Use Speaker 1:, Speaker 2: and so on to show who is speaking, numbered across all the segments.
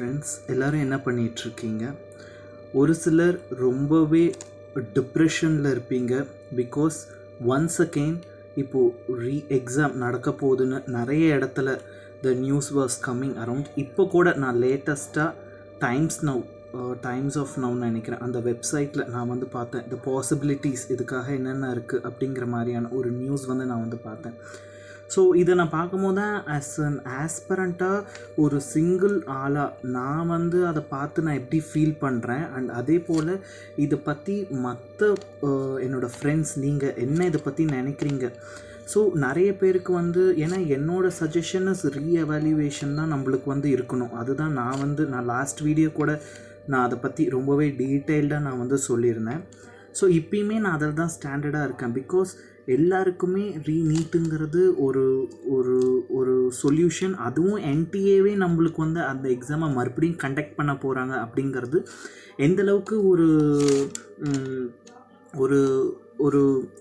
Speaker 1: Friends எல்லோரும் என்ன பண்ணிகிட்ருக்கீங்க? ஒரு சிலர் ரொம்பவே டிப்ரெஷனில் இருப்பீங்க. பிகாஸ் ஒன்ஸ் அகெயின் இப்போது எக்ஸாம் நடக்க போகுதுன்னு நிறைய இடத்துல the news was coming around. இப்போ கூட நான் லேட்டஸ்ட்டாக டைம்ஸ் ஆஃப் நவ்னு நினைக்கிறேன், அந்த வெப்சைட்டில் நான் வந்து பார்த்தேன் த பாசிபிலிட்டிஸ் இதுக்காக என்னென்ன இருக்குது அப்படிங்கிற மாதிரியான ஒரு நியூஸ் வந்து நான் வந்து பார்த்தேன். ஸோ இதை நான் பார்க்கும்போது தான் ஆஸ்பரண்ட்டாக ஒரு சிங்கிள் ஆளாக நான் வந்து அதை பார்த்து நான் எப்படி ஃபீல் பண்ணுறேன். அண்ட் அதே போல் இதை பற்றி மற்ற என்னோடய ஃப்ரெண்ட்ஸ் நீங்கள் என்ன இதை பற்றி நினைக்கிறீங்க? ஸோ நிறைய பேருக்கு வந்து ஏன்னா என்னோடய சஜஷன் இஸ் ரீஎவாலுவேஷன் தான் நம்மளுக்கு வந்து இருக்கணும். அதுதான் நான் லாஸ்ட் வீடியோ கூட நான் அதை பற்றி ரொம்பவே டீட்டெயில்டாக நான் வந்து சொல்லியிருந்தேன். ஸோ இப்பயுமே நான் அதில் தான் ஸ்டாண்டர்டாக இருக்கேன். பிகாஸ் எல்லாருக்குமே ரீநீட்டுங்கிறது ஒரு ஒரு ஒரு சொல்யூஷன். அதுவும் என்டிஏவே நம்மளுக்கு வந்து அந்த எக்ஸாமை மறுபடியும் கண்டக்ட் பண்ண போகிறாங்க அப்படிங்கிறது எந்தளவுக்கு ஒரு ஒரு ஒரு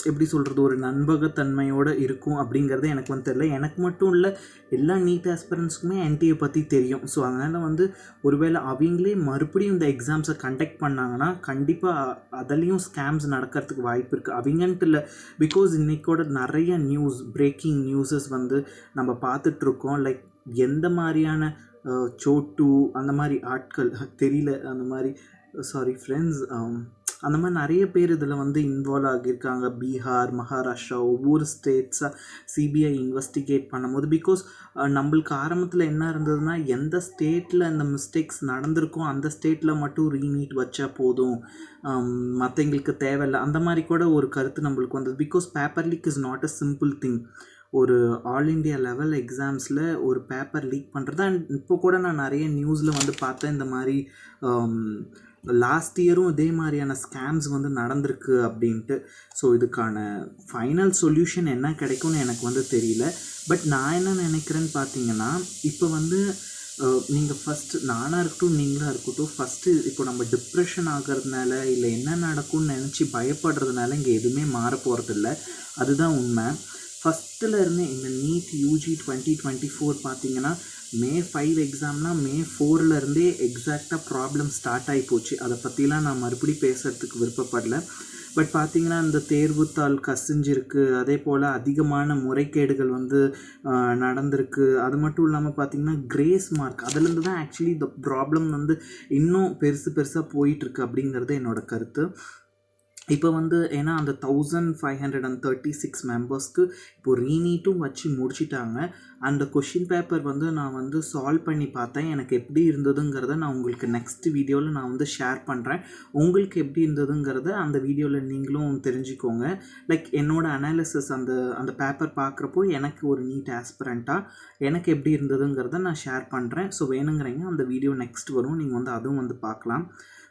Speaker 1: எப்படி சொல்கிறது, ஒரு நண்பகத்தன்மையோடு இருக்கும் அப்படிங்கிறது எனக்கு வந்து தெரியல. எனக்கு மட்டும் இல்லை, எல்லா நீட் ஆஸ்பிரண்ட்ஸுக்குமே என்டிஏ பற்றி தெரியும். ஸோ அதனால் வந்து ஒருவேளை அவங்களே மறுபடியும் இந்த எக்ஸாம்ஸை கண்டக்ட் பண்ணாங்கன்னா கண்டிப்பாக அதுலேயும் ஸ்கேம்ஸ் நடக்கிறதுக்கு வாய்ப்பு இருக்குது. அவங்கன்ட்டு இல்லை, பிகாஸ் இன்றைக்கோட நிறைய பிரேக்கிங் நியூஸஸ் வந்து நம்ம பார்த்துட்ருக்கோம். லைக் எந்த மாதிரியான சோட்டு அந்த மாதிரி ஆட்கள் தெரியல, அந்த மாதிரி சாரி ஃப்ரெண்ட்ஸ், அந்த மாதிரி நிறைய பேர் இதில் வந்து இன்வால்வ் ஆகியிருக்காங்க. பீகார், மகாராஷ்டிரா, ஒவ்வொரு ஸ்டேட்ஸாக சிபிஐ இன்வெஸ்டிகேட் பண்ணும்போது பிகாஸ் நம்மளுக்கு ஆரம்பத்தில் என்ன இருந்ததுன்னா, எந்த ஸ்டேட்டில் அந்த மிஸ்டேக்ஸ் நடந்திருக்கோ அந்த ஸ்டேட்டில் மட்டும் ரீநீட் வச்சா போதும், மற்றவங்களுக்கு தேவையில்லை, அந்த மாதிரி கூட ஒரு கருத்து நம்மளுக்கு வந்தது. Because paper leak is not a simple thing. ஒரு ஆல் இண்டியா லெவல் எக்ஸாம்ஸில் ஒரு பேப்பர் லீக் பண்ணுறது. அண்ட் இப்போ கூட நான் நிறைய நியூஸில் வந்து பார்த்தேன், இந்த மாதிரி லாஸ்ட் இயரும் இதே மாதிரியான ஸ்கேம்ஸ் வந்து நடந்திருக்கு அப்படின்ட்டு. ஸோ இதுக்கான ஃபைனல் சொல்யூஷன் என்ன கிடைக்கும்னு எனக்கு வந்து தெரியல. பட் நான் என்ன நினைக்கிறேன்னு பார்த்தீங்கன்னா, இப்போ வந்து நீங்கள் ஃபஸ்ட்டு நானாக இருக்கட்டும் நீங்களாக இருக்கட்டும், ஃபஸ்ட்டு இப்போ நம்ம டிப்ரெஷன் ஆகிறதுனால இல்லை என்ன நடக்கும்னு நினச்சி பயப்படுறதுனால இங்கே எதுவுமே மாற போகிறதில்ல. அதுதான் உண்மை. ஃபஸ்ட்டில் இந்த நீட் யூஜி 2024 பார்த்தீங்கன்னா May 5 எக்ஸாம்னா May 4 எக்ஸாக்டாக ப்ராப்ளம் ஸ்டார்ட் ஆகி போச்சு. அதை பற்றிலாம் நான் மறுபடியும் பேசுகிறதுக்கு விருப்பப்படல. பட் பார்த்திங்கன்னா இந்த தேர்வுத்தாள் கசிஞ்சிருக்கு, அதே போல் அதிகமான முறைகேடுகள் வந்து நடந்திருக்கு. அது மட்டும் இல்லாமல் பார்த்திங்கன்னா கிரேஸ் மார்க், அதுலேருந்து தான் ஆக்சுவலி இந்த ப்ராப்ளம் வந்து இன்னும் பெருசாக போயிட்டுருக்கு அப்படிங்கிறது என்னோடய கருத்து. இப்போ வந்து ஏன்னா அந்த 1536 மெம்பர்ஸ்க்கு இப்போது ரீநீட்டும் வச்சு முடிச்சிட்டாங்க. அந்த கொஷின் பேப்பர் வந்து நான் வந்து சால்வ் பண்ணி பார்த்தேன். எனக்கு எப்படி இருந்ததுங்கிறத நான் உங்களுக்கு நெக்ஸ்ட் வீடியோவில் நான் வந்து ஷேர் பண்ணுறேன். உங்களுக்கு எப்படி இருந்ததுங்கிறத அந்த வீடியோவில் நீங்களும் தெரிஞ்சுக்கோங்க. லைக் என்னோடய அனாலிசிஸ் அந்த பேப்பர் பார்க்குறப்போ எனக்கு ஒரு நீட் ஆஸ்பிரண்ட்டாக எனக்கு எப்படி இருந்ததுங்கிறத நான் ஷேர் பண்ணுறேன். ஸோ வேணுங்கிறீங்க அந்த வீடியோ நெக்ஸ்ட் வரும், நீங்கள் வந்து அதுவும் வந்து பார்க்கலாம்.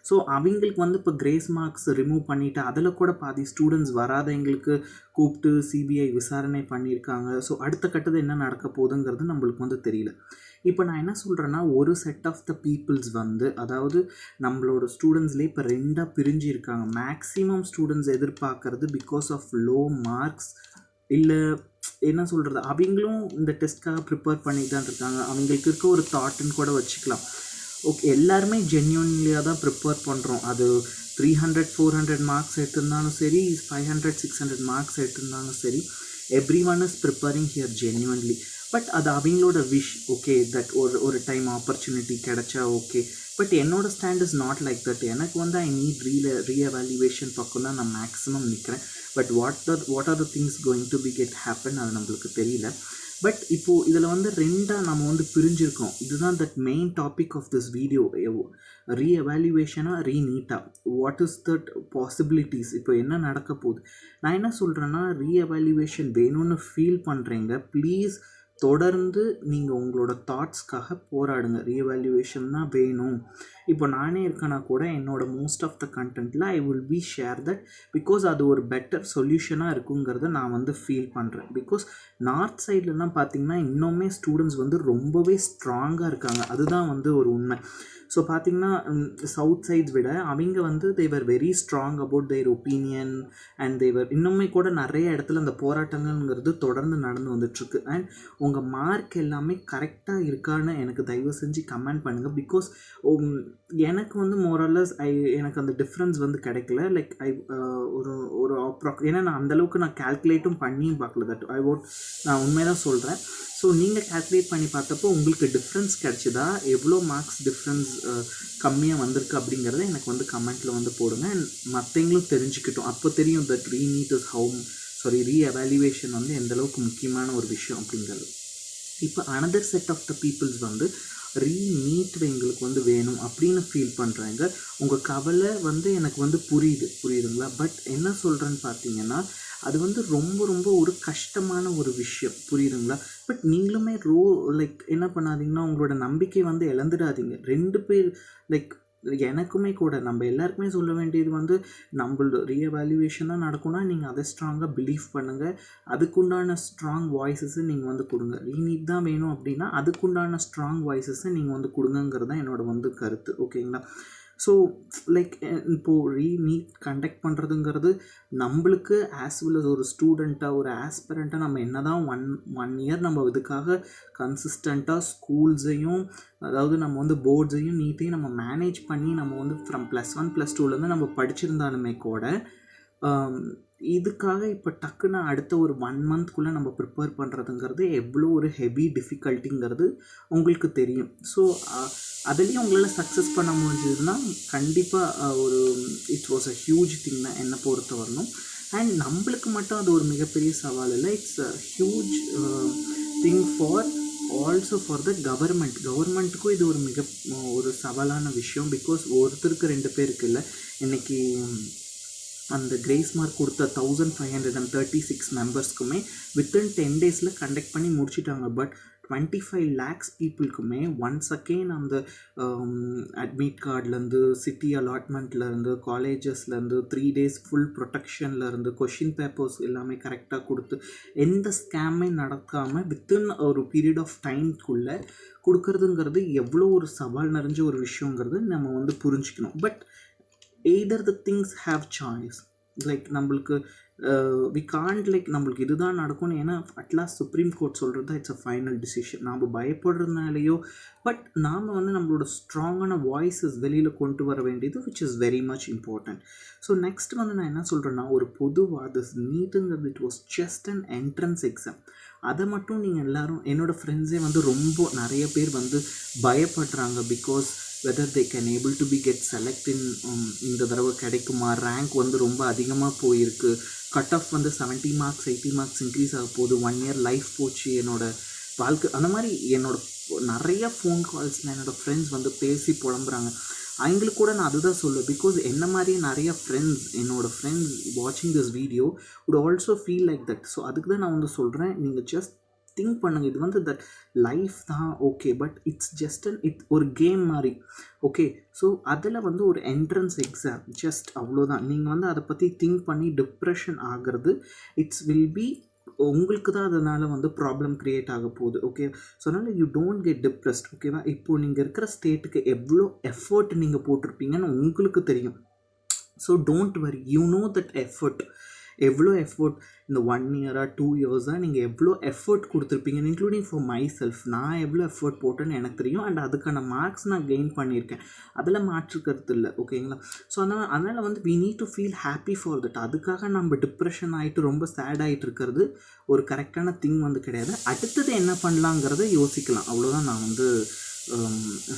Speaker 1: ஸோ அவங்களுக்கு வந்து இப்போ கிரேஸ் மார்க்ஸ் ரிமூவ் பண்ணிவிட்டு அதில் கூட பாதி ஸ்டூடெண்ட்ஸ் வராதவங்களுக்கு கூப்பிட்டு சிபிஐ விசாரணை பண்ணியிருக்காங்க. ஸோ அடுத்த கட்டத்தில் என்ன நடக்க போகுதுங்கிறது நம்மளுக்கு வந்து தெரியல. இப்போ நான் என்ன சொல்கிறேன்னா, ஒரு செட் ஆஃப் த பீப்புள்ஸ் வந்து அதாவது நம்மளோட ஸ்டூடெண்ட்ஸ்லேயே இப்போ 2ஆக பிரிஞ்சிருக்காங்க. மேக்ஸிமம் ஸ்டூடெண்ட்ஸ் எதிர்பார்க்கறது பிகாஸ் ஆஃப் லோ மார்க்ஸ் இல்லை என்ன சொல்கிறது, அவங்களும் இந்த டெஸ்ட்காக ப்ரிப்பேர் பண்ணிட்டு தான் இருக்காங்க. அவங்களுக்கு இருக்க ஒரு தாட்டுன்னு கூட வச்சுக்கலாம். ஓகே, எல்லாருமே ஜென்யூன்லியாக தான் ப்ரிப்பேர் பண்ணுறோம். அது 300-400 மார்க்ஸ் எடுத்திருந்தாலும் சரி, 500-600 மார்க்ஸ் எடுத்திருந்தாலும் சரி, every one is preparing here genuinely. But அது அவங்களோட விஷ். ஓகே, தட் ஒரு டைம் ஆப்பர்ச்சுனிட்டி கிடைச்சா ஓகே. பட் என்னோடய stand is not like that. எனக்கு வந்து ஐ நீட் ரீஎவாலுவேஷன் பக்கம் தான் நான் மேக்ஸிமம் நிற்கிறேன். But what are the things going to be get happen, அது நம்மளுக்கு தெரியல. பட் இப்போது இதில் வந்து 2ஆக நம்ம வந்து பிரிஞ்சிருக்கோம். இதுதான் that main topic of this video. ரீஎவாலுவேஷனாக ரீநீட்டாக வாட் இஸ் தட் பாசிபிலிட்டிஸ், இப்போ என்ன நடக்க போகுது. நான் என்ன சொல்கிறேன்னா, ரீஎவாலுவேஷன் வேணும்னு ஃபீல் பண்ணுறீங்க, ப்ளீஸ் தொடர்ந்து நீங்கள் உங்களோட தாட்ஸ்க்காக போராடுங்க. ரீஎவாலுவேஷன் தான் வேணும். இப்போ நானே இருக்கேன்னா கூட என்னோட மோஸ்ட் ஆஃப் த கண்டென்ட்டில் I will be share that, because அது ஒரு பெட்டர் சொல்யூஷனாக இருக்குங்கிறத நான் வந்து ஃபீல் பண்ணுறேன். பிகாஸ் நார்த் சைட்லலாம் பார்த்திங்கன்னா இன்னுமே ஸ்டூடெண்ட்ஸ் வந்து ரொம்பவே ஸ்ட்ராங்காக இருக்காங்க. அதுதான் வந்து ஒரு உண்மை. ஸோ பார்த்திங்கன்னா சவுத் சைட்ஸ் விட அவங்க வந்து they're very strong about their opinion and they're இன்னுமே கூட நிறைய இடத்துல அந்த போராட்டங்கள்ங்கிறது தொடர்ந்து நடந்து வந்துட்டுருக்கு. அண்ட் உங்கள் மார்க் எல்லாமே கரெக்டாக இருக்கான்னு எனக்கு தயவு செஞ்சு கமெண்ட் பண்ணுங்கள். பிகாஸ் எனக்கு வந்து மோரலஸ் எனக்கு அந்த டிஃப்ரென்ஸ் வந்து கிடைக்கல. லைக் ஒரு ஒரு ஏன்னா நான் அந்தளவுக்கு நான் கால்குலேட்டும் பண்ணியும் பார்க்கல. நான் உண்மையாக சொல்கிறேன். ஸோ நீங்கள் கால்குலேட் பண்ணி பார்த்தப்போ உங்களுக்கு டிஃப்ரென்ஸ் கிடச்சிதா, எவ்வளோ மார்க்ஸ் டிஃப்ரென்ஸ் கம்மியாக வந்திருக்கு அப்படிங்கிறத எனக்கு வந்து கமெண்ட்டில் வந்து போடுங்க. அண்ட் மற்றவங்களும் தெரிஞ்சுக்கிட்டோம். அப்போ தெரியும் தட் ரீநீட் இஸ் ரீஎவாலுவேஷன் வந்து எந்தளவுக்கு முக்கியமான ஒரு விஷயம் அப்படிங்கிறது. இப்போ another set of the peoples வந்து ரீநீட் எங்களுக்கு வந்து வேணும் அப்படின்னு ஃபீல் பண்ணுறாங்க. உங்கள் கவலை வந்து எனக்கு வந்து புரியுதுங்களா? பட் என்ன சொல்கிறேன்னு பார்த்தீங்கன்னா, அது வந்து ரொம்ப ரொம்ப ஒரு கஷ்டமான ஒரு விஷயம், புரியுதுங்களா? பட் நீங்களுமே லைக் என்ன பண்ணாதீங்கன்னா, உங்களோட நம்பிக்கை வந்து இழந்துடாதீங்க. 2 பேர் லைக் எனக்குமே கூட நம்ம எல்லாருக்குமே சொல்ல வேண்டியது வந்து நம்மளோட ரீஎவாலுவேஷன் தான் நடக்கும்னா நீங்கள் அதை ஸ்ட்ராங்காக பிலீவ் பண்ணுங்கள். அதுக்குண்டான ஸ்ட்ராங் வாய்ஸஸை நீங்கள் வந்து கொடுங்க. ரீநீட் தான் வேணும் அப்படின்னா அதுக்குண்டான ஸ்ட்ராங் வாய்ஸஸை நீங்கள் வந்து கொடுங்கங்கிறது தான் என்னோட வந்து கருத்து. ஓகேங்களா? ஸோ லைக் இப்போது ரீநீட் கண்டக்ட் பண்ணுறதுங்கிறது நம்மளுக்கு ஆஸ் வெல் அஸ் ஒரு ஸ்டூடெண்ட்டாக ஒரு ஆஸ்பிரண்ட்டாக நம்ம என்ன தான் ஒன் இயர் நம்ம இதுக்காக கன்சிஸ்டண்ட்டாக ஸ்கூல்ஸையும் அதாவது நம்ம வந்து போர்ட்ஸையும் நீட்டையும் நம்ம மேனேஜ் பண்ணி நம்ம வந்து ஃப்ரம் +1 +2லேருந்து நம்ம படிச்சிருந்தாலுமே கூட இதுக்காக இப்போ டக்குன்னு அடுத்த ஒரு 1 மந்த்குள்ளே நம்ம ப்ரிப்பேர் பண்ணுறதுங்கிறது எவ்வளோ ஒரு ஹெவி டிஃபிகல்ட்டிங்கிறது உங்களுக்கு தெரியும். ஸோ அதுலேயும் உங்களால் சக்ஸஸ் பண்ண முடிஞ்சதுன்னா கண்டிப்பாக ஒரு it was a huge thing தான் என்னை பொறுத்த வரணும். அண்ட் நம்மளுக்கு மட்டும் அது ஒரு மிகப்பெரிய சவால் இல்லை. It's a huge thing also for the கவர்மெண்ட்டுக்கும் இது ஒரு சவாலான விஷயம். பிகாஸ் ஒருத்தருக்கு 2 பேருக்கு இல்லை. இன்றைக்கி அந்த கிரேஸ் மார்க் கொடுத்த 1536 மெம்பர்ஸ்க்குமே வித்தின் 10 டேஸில் கண்டக்ட் பண்ணி முடிச்சிட்டாங்க. பட் 25 lakhs பீப்புளுக்குமே ஒன்ஸ் அகெயின் அந்த அட்மிட் கார்ட்லேருந்து சிட்டி அலாட்மெண்ட்லேருந்து காலேஜஸ்லேருந்து 3 days ஃபுல் ப்ரொடெக்ஷன்லேருந்து கொஷின் பேப்பர்ஸ் எல்லாமே கரெக்டாக கொடுத்து எந்த ஸ்கேமே நடக்காமல் வித்தின் ஒரு பீரியட் ஆஃப் டைம்குள்ளே கொடுக்கறதுங்கிறது எவ்வளோ ஒரு சவால் நிறைஞ்ச ஒரு விஷயங்கிறது நம்ம வந்து புரிஞ்சுக்கணும். But either the things have choice. Like நம்மளுக்கு வி காண்ட் லைக் நம்மளுக்கு இதுதான் நடக்கும்னு. ஏன்னா அட்லாஸ்ட் சுப்ரீம் கோர்ட் சொல்கிறது தான் இட்ஸ் அ ஃபைனல் டிசிஷன். நாம் பயப்படுறதுனாலையோ பட் நாம் வந்து நம்மளோட ஸ்ட்ராங்கான வாய்ஸஸ் வெளியில் கொண்டு வர வேண்டியது which is very much important. So next வந்து நான் என்ன சொல்கிறேன்னா, ஒரு பொதுவாக திஸ் நீட்டுங்கிறது it was just an entrance exam. அதை மட்டும் நீங்கள் எல்லோரும் என்னோடய ஃப்ரெண்ட்ஸே வந்து ரொம்ப நிறைய பேர் வந்து பயப்படுறாங்க. Because whether they can able to be get select இந்த தடவை கிடைக்குமா, ரேங்க் வந்து ரொம்ப அதிகமாக போயிருக்கு, கட் ஆஃப் வந்து 70 marks 80 marks இன்க்ரீஸ் ஆக போகுது, 1 year லைஃப் போச்சு என்னோடய வாழ்க்கை. அந்த மாதிரி நிறைய ஃபோன் கால்ஸில் என்னோடய ஃப்ரெண்ட்ஸ் வந்து பேசி புலம்புறாங்க. அவங்களுக்கு கூட நான் அதுதான் சொல்லுவேன். பிகாஸ் என்ன மாதிரியே நிறைய என்னோடய ஃப்ரெண்ட்ஸ் வாட்சிங் this video would also feel like that. So அதுக்கு தான் நான் வந்து சொல்கிறேன், நீங்கள் ஜஸ்ட் திங்க் பண்ணுங்கள். இது வந்து தட் லைஃப் தான் ஓகே, பட் இட்ஸ் ஜஸ்ட் ஒரு கேம் மாதிரி. ஓகே, ஸோ அதில் வந்து ஒரு என்ட்ரன்ஸ் எக்ஸாம் ஜஸ்ட் அவ்வளோதான். நீங்கள் வந்து அதை பற்றி திங்க் பண்ணி டிப்ரெஷன் ஆகிறது வில் பி உங்களுக்கு தான் அதனால் வந்து ப்ராப்ளம் க்ரியேட் ஆக போகுது. ஓகே, ஸோ அதனால் யூ டோன்ட் கெட் டிப்ரெஸ்ட். ஓகேவா? இப்போது நீங்கள் இருக்கிற ஸ்டேட்டுக்கு எவ்வளோ எஃபர்ட் நீங்கள் போட்டிருப்பீங்கன்னு உங்களுக்கு தெரியும். So don't worry, you know that எவ்வளோ எஃபோர்ட் இந்த 1 year 2 years நீங்கள் எவ்வளோ எஃபர்ட் கொடுத்துருப்பீங்க. இன்க்ளூடிங் ஃபார் மை செல்ஃப், நான் எவ்வளோ எஃபர்ட் போட்டேன்னு எனக்கு தெரியும். அண்ட் அதுக்கான மார்க்ஸ் நான் கெயின் பண்ணியிருக்கேன், அதில் மாற்றுக்கிறது இல்லை. ஓகேங்களா? ஸோ அதனால் வந்து we need to feel happy for that. அதுக்காக நம்ம டிப்ரெஷன் ஆகிட்டு ரொம்ப சேட் ஆகிட்டு இருக்கிறது ஒரு கரெக்டான திங் வந்து கிடையாது. அடுத்தது என்ன பண்ணலாங்கிறத யோசிக்கலாம், அவ்வளோதான் நான் வந்து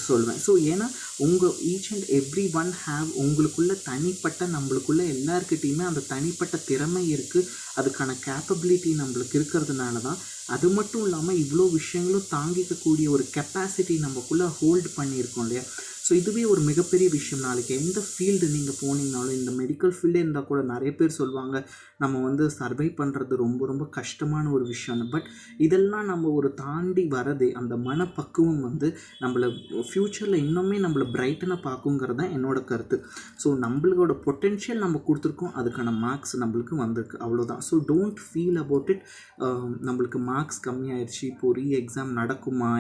Speaker 1: சொல்வேன். ஸோ ஏன்னா each and every one have உங்களுக்குள்ள தனிப்பட்ட நம்மளுக்குள்ள எல்லாருக்கிட்டையுமே அந்த தனிப்பட்ட திறமை இருக்குது, அதுக்கான கேப்பபிலிட்டி நம்மளுக்கு இருக்கிறதுனால தான். அது மட்டும் இல்லாமல் இவ்வளோ விஷயங்களும் தாங்கிக்கக்கூடிய ஒரு கெப்பாசிட்டி நம்மக்குள்ளே ஹோல்டு பண்ணியிருக்கோம் இல்லையா? ஸோ இதுவே ஒரு மிகப்பெரிய விஷயம். நாளைக்கு எந்த ஃபீல்டு நீங்கள் போனீங்கனாலும், இந்த மெடிக்கல் ஃபீல்டே இருந்தால் கூட நிறைய பேர் சொல்லுவாங்க நம்ம வந்து சர்வை பண்ணுறது ரொம்ப ரொம்ப கஷ்டமான ஒரு விஷயம்னு. பட் இதெல்லாம் நம்ம ஒரு தாண்டி வரதே அந்த மனப்பக்குவம் வந்து நம்மளை ஃப்யூச்சரில் இன்னுமே நம்மளை பிரைட்டனாக பார்க்குங்கிறது தான் என்னோடய கருத்து. ஸோ நம்மளோட பொட்டென்ஷியல் நம்ம கொடுத்துருக்கோம், அதுக்கான மார்க்ஸ் நம்மளுக்கு வந்திருக்கு, அவ்வளோதான். So don't feel about it. நம்மளுக்கு மார்க்ஸ் கம்மியாயிடுச்சு, இப்போது எக்ஸாம் நடக்குமா,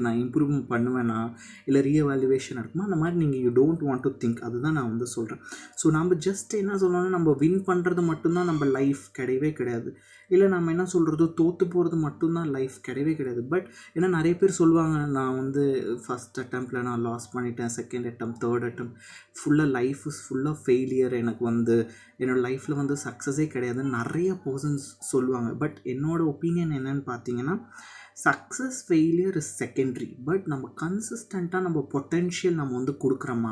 Speaker 1: நான் இம்ப்ரூவ்மெண்ட் பண்ணுவேனா, இல்லை ரீஎவாலுவேஷன் நடக்குமா, இருக்குன்னா அந்த மாதிரி நீங்கள் you don't want to think. அதுதான் நான் வந்து சொல்கிறேன். ஸோ நம்ம ஜஸ்ட் என்ன சொல்லணும்னா நம்ம வின் பண்ணுறது மட்டும்தான் நம்ம லைஃப் கிடையவே கிடையாது. இல்லை நம்ம என்ன சொல்கிறது தோற்று போகிறது மட்டும்தான் லைஃப் கிடையவே கிடையாது. பட் ஏன்னா நிறைய பேர் சொல்லுவாங்க நான் வந்து ஃபஸ்ட் அட்டெம்ப்டில் நான் லாஸ் பண்ணிட்டேன், செகண்ட் அட்டெம்ப்ட், தேர்ட் அட்டெம்ப்ட், ஃபுல்லாக லைஃப் இஸ் ஃபுல்லாக ஃபெயிலியர், எனக்கு வந்து என்னோடய லைஃப்பில் வந்து சக்ஸஸே கிடையாதுன்னு நிறைய பர்சன்ஸ் சொல்லுவாங்க. பட் என்னோடய ஒப்பீனியன் என்னன்னு பார்த்தீங்கன்னா success failure is secondary. But நம்ம கன்சிஸ்டண்ட்டாக நம்ம பொட்டென்ஷியல் நம்ம வந்து கொடுக்குறோமா,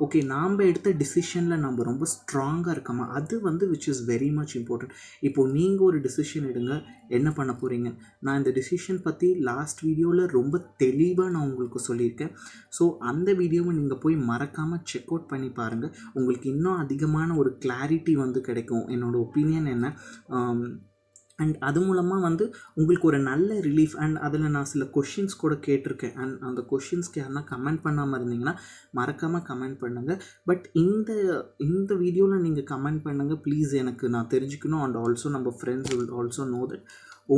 Speaker 1: ஓகே நாம் எடுத்த டிசிஷனில் நம்ம ரொம்ப ஸ்ட்ராங்காக இருக்கோமா, அது வந்து which is very much important. இப்போது நீங்கள் ஒரு டிசிஷன் எடுங்க, என்ன பண்ண போகிறீங்க. நான் இந்த டிசிஷன் பற்றி லாஸ்ட் வீடியோவில் ரொம்ப தெளிவாக நான் உங்களுக்கு சொல்லியிருக்கேன். ஸோ அந்த வீடியோவை நீங்கள் போய் மறக்காமல் செக் அவுட் பண்ணி பாருங்கள். உங்களுக்கு இன்னும் அதிகமான ஒரு கிளாரிட்டி வந்து கிடைக்கும். என்னோடய ஒப்பீனியன் என்ன, அண்ட் அது மூலமாக வந்து உங்களுக்கு ஒரு நல்ல ரிலீஃப். அண்ட் அதில் நான் சில கொஷின்ஸ் கூட கேட்டிருக்கேன். அண்ட் அந்த கொஷின்ஸ்க்கு யாருன்னா கமெண்ட் பண்ணாமல் இருந்தீங்கன்னா மறக்காமல் கமெண்ட் பண்ணுங்கள். பட் இந்த வீடியோவில் நீங்கள் கமெண்ட் பண்ணுங்கள் ப்ளீஸ், எனக்கு நான் தெரிஞ்சுக்கணும். அண்ட் ஆல்சோ நம்ம friends will also know that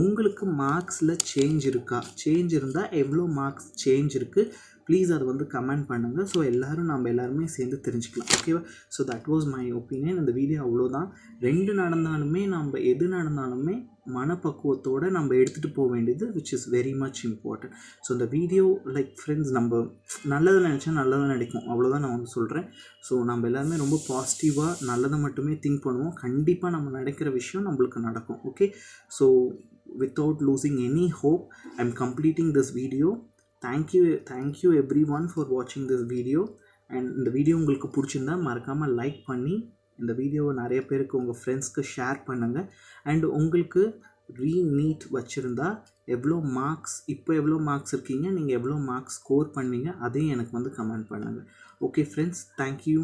Speaker 1: உங்களுக்கு மார்க்ஸில் சேஞ்ச் இருக்கா, சேஞ்ச் இருந்தால் எவ்வளோ மார்க்ஸ் சேஞ்ச் இருக்குது, ப்ளீஸ் அதை வந்து கமெண்ட் பண்ணுங்கள். ஸோ நம்ம எல்லாருமே சேர்ந்து தெரிஞ்சுக்கலாம். ஓகேவா? So that was my opinion. இந்த வீடியோ அவ்வளோதான். நம்ம எது நடந்தாலுமே மனப்பக்குவத்தோடு நம்ம எடுத்துகிட்டு போக வேண்டியது which is very much important. So இந்த வீடியோ லைக் ஃப்ரெண்ட்ஸ் நம்ம நல்லதை நினச்சா நல்லதாக நினைக்கும், அவ்வளோதான் நான் வந்து சொல்கிறேன். ஸோ நம்ம எல்லாருமே ரொம்ப பாசிட்டிவாக நல்லதை மட்டுமே திங்க் பண்ணுவோம். கண்டிப்பாக நம்ம நினைக்கிற விஷயம் நம்மளுக்கு நடக்கும். Okay, so without losing any hope, I'm completing this video. Thank you everyone for watching this video. And இந்த வீடியோ உங்களுக்கு பிடிச்சிருந்தா மறக்காமல் லைக் பண்ணி இந்த வீடியோவை நிறைய பேருக்கு உங்கள் ஃப்ரெண்ட்ஸ்க்கு ஷேர் பண்ணுங்கள். அண்ட் உங்களுக்கு ரீநீட் வச்சுருந்தா எவ்வளோ மார்க்ஸ் இருக்கீங்க, நீங்கள் எவ்வளோ மார்க்ஸ் ஸ்கோர் பண்ணீங்க, அதையும் எனக்கு வந்து கமெண்ட் பண்ணுங்கள். Okay friends, thank you.